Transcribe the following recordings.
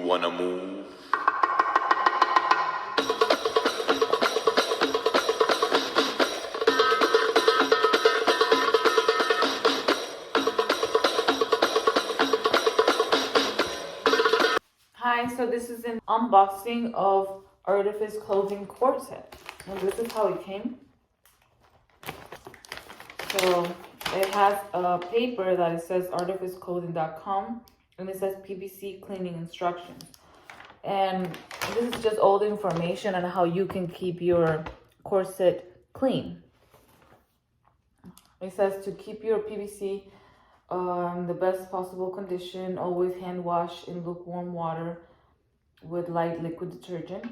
wanna move? Hi, so this is an unboxing of Artifice clothing corset. And this is how it came. So it has a paper that it says artificeclothing.com and it says PVC cleaning instructions. And this is just all the information on how you can keep your corset clean. It says to keep your PVC in the best possible condition, always hand wash in lukewarm water with light liquid detergent.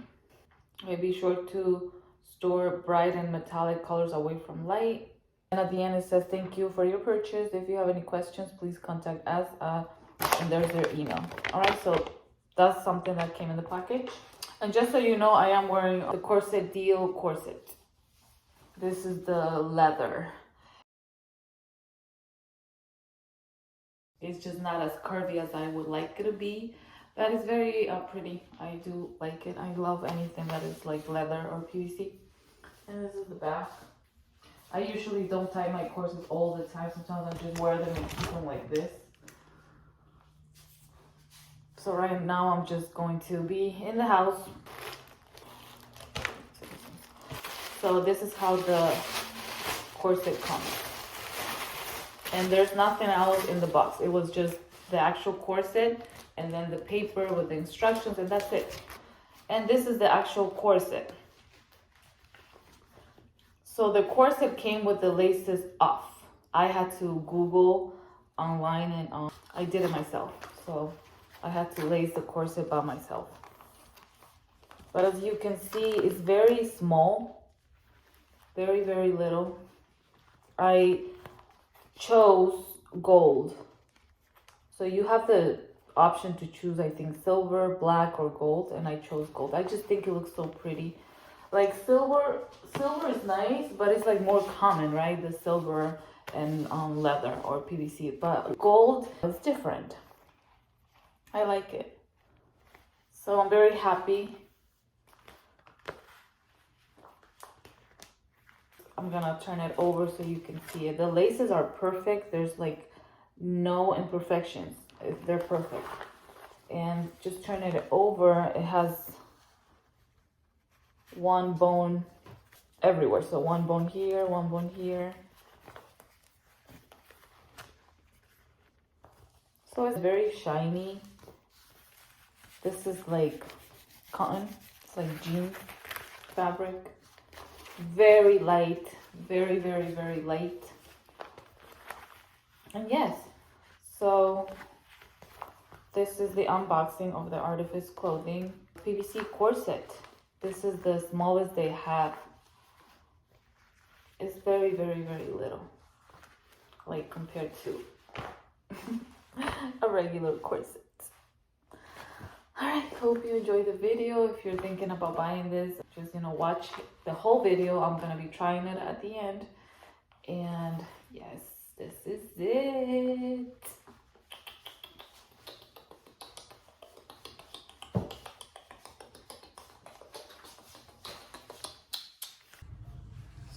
Be sure to store bright and metallic colors away from light. And at the end it says thank you for your purchase. If you have any questions, please contact us and there's their email. All right, so that's something that came in the package. And just so you know, I am wearing the Corset Deal corset. This is the leather. It's just not as curvy as I would like it to be. That is very pretty. I do like it. I love anything that is like leather or PVC. And this is the back. I usually don't tie my corsets all the time. Sometimes I just wear them and keep them like this. So right now I'm just going to be in the house. So this is how the corset comes. And there's nothing else in the box. It was just the actual corset and then the paper with the instructions, and that's it. And this is the actual corset. So the corset came with the laces off. I had to Google online and I did it myself. So I had to lace the corset by myself. But as you can see, it's very small, very, very little. I chose gold. So you have the option to choose, I think, silver, black, or gold, and I chose gold. I just think it looks so pretty. Like silver is nice, but it's like more common, right? The silver and leather or PVC, but gold is different. I like it. So I'm very happy. I'm gonna turn it over so you can see it. The laces are perfect. There's like no imperfections. They're perfect. And just turn it over. It has one bone everywhere. So one bone here, one bone here. So it's very shiny. This is like cotton. It's like jean fabric. Very light, very, very, very light. And yes, so this is the unboxing of the Artifice clothing PVC corset. This is the smallest they have. It's very, very, very little, like compared to a regular corset. Alright, hope you enjoyed the video. If you're thinking about buying this, just, watch the whole video. I'm going to be trying it at the end. And yes, this is it.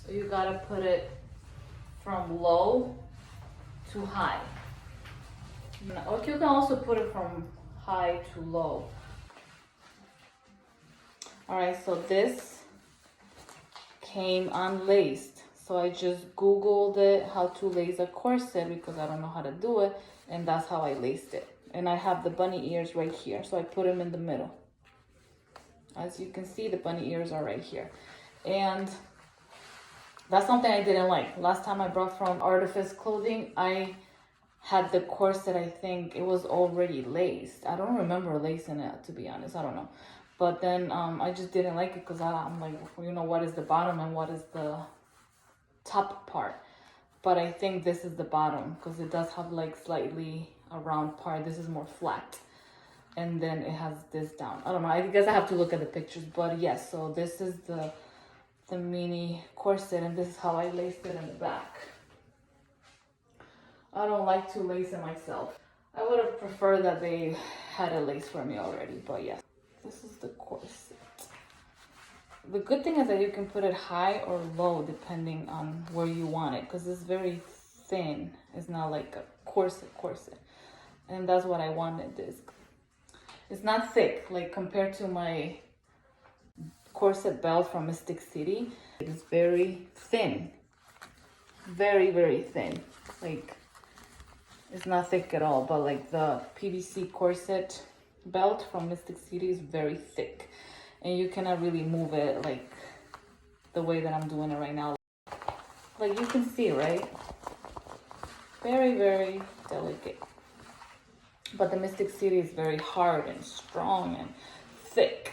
So you got to put it from low to high. Or you can also put it from high to low. All right, so this came unlaced. So I just Googled it, how to lace a corset, because I don't know how to do it. And that's how I laced it. And I have the bunny ears right here. So I put them in the middle. As you can see, the bunny ears are right here. And that's something I didn't like. Last time I brought from Artifice clothing, I had the corset, I think it was already laced. I don't remember lacing it, to be honest. I don't know. But then I just didn't like it because I'm like, what is the bottom and what is the top part? But I think this is the bottom because it does have like slightly a round part. This is more flat. And then it has this down. I don't know. I guess I have to look at the pictures. But yes, so this is the mini corset, and this is how I laced it in the back. I don't like to lace it myself. I would have preferred that they had a lace for me already, but yes. This is the corset. The good thing is that you can put it high or low depending on where you want it, because it's very thin. It's not like a corset. And that's what I wanted this. It's not thick, like compared to my corset belt from Mystic City. It is very thin. Very, very thin. Like, it's not thick at all, but like the PVC corset belt from Mystic City is very thick. And you cannot really move it like the way that I'm doing it right now. Like you can see, right? Very, very delicate. But the Mystic City is very hard and strong and thick.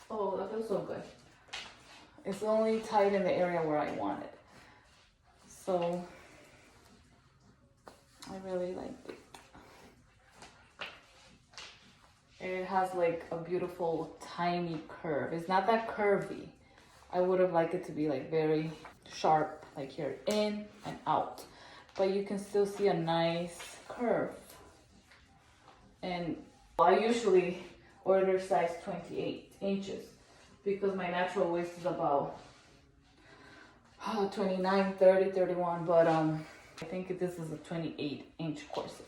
Oh, that feels so good. It's only tight in the area where I want it. So, I really like it. It has like a beautiful tiny curve. It's not that curvy. I would have liked it to be like very sharp, like here in and out. But you can still see a nice curve. And I usually order size 28 inches because my natural waist is about 29, 30, 31. But I think this is a 28-inch corset,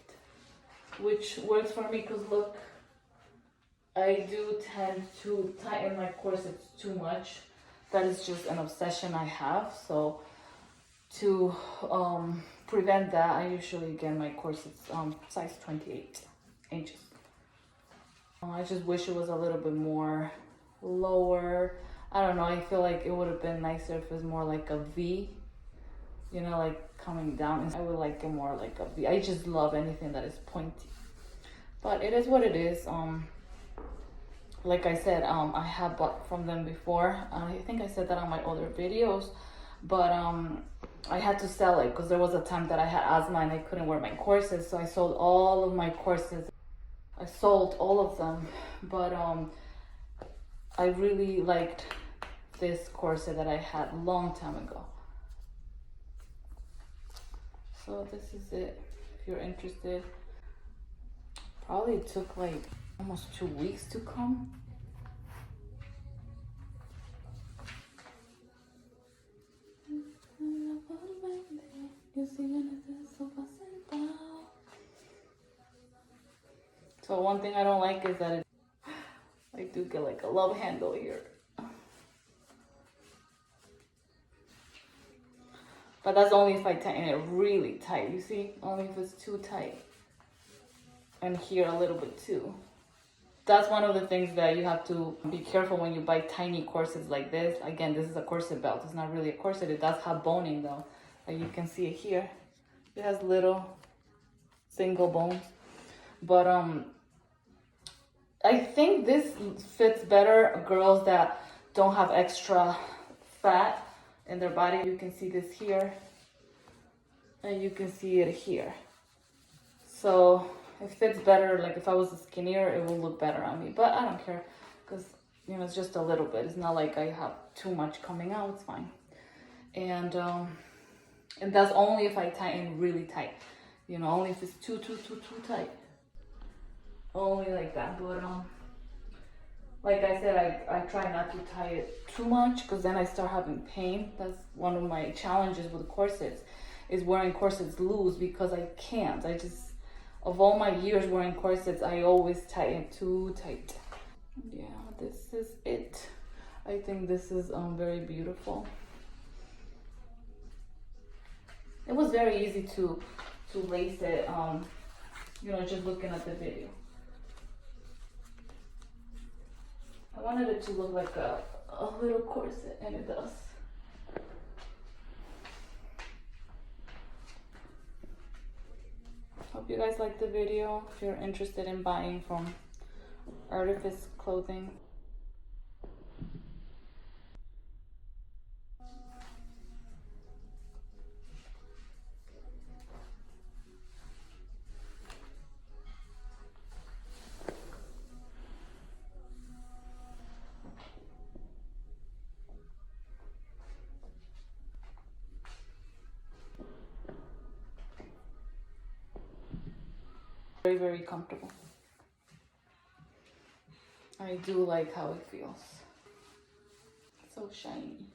which works for me because look, I do tend to tighten my corsets too much. That is just an obsession I have. So to prevent that, I usually get my corsets size 28 inches. I just wish it was a little bit more lower. I don't know, I feel like it would have been nicer if it was more like a V, you know, like coming down. I would like it more like a V. I just love anything that is pointy. But it is what it is. Like I said, I have bought from them before. I think I said that on my other videos, but I had to sell it because there was a time that I had asthma and I couldn't wear my corsets, so I sold all of my corsets. I sold all of them, but I really liked this corset that I had a long time ago. So this is it, if you're interested. Probably took like almost 2 weeks to come. So one thing I don't like is that I do get like a love handle here. But that's only if I tighten it really tight, you see? Only if it's too tight. And here a little bit too. That's one of the things that you have to be careful when you buy tiny corsets like this. Again, this is a corset belt. It's not really a corset. It does have boning though. Like you can see it here. It has little single bones. But I think this fits better girls that don't have extra fat in their body. You can see this here. And you can see it here. So it fits better. Like if I was skinnier, it will look better on me. But I don't care because, you know, it's just a little bit. It's not like I have too much coming out. It's fine. And that's only if I tighten really tight. You know, only if it's too tight. Only like that. But like I said, I try not to tie it too much because then I start having pain. That's one of my challenges with corsets, is wearing corsets loose because I can't. I just, of all my years wearing corsets, I always tie it too tight. Yeah, this is it. I think this is very beautiful. It was very easy to lace it, you know, just looking at the video. I wanted it to look like a little corset, and it does. Hope you guys liked the video. If you're interested in buying from Artifice clothing. Very, very comfortable. I do like how it feels. So shiny.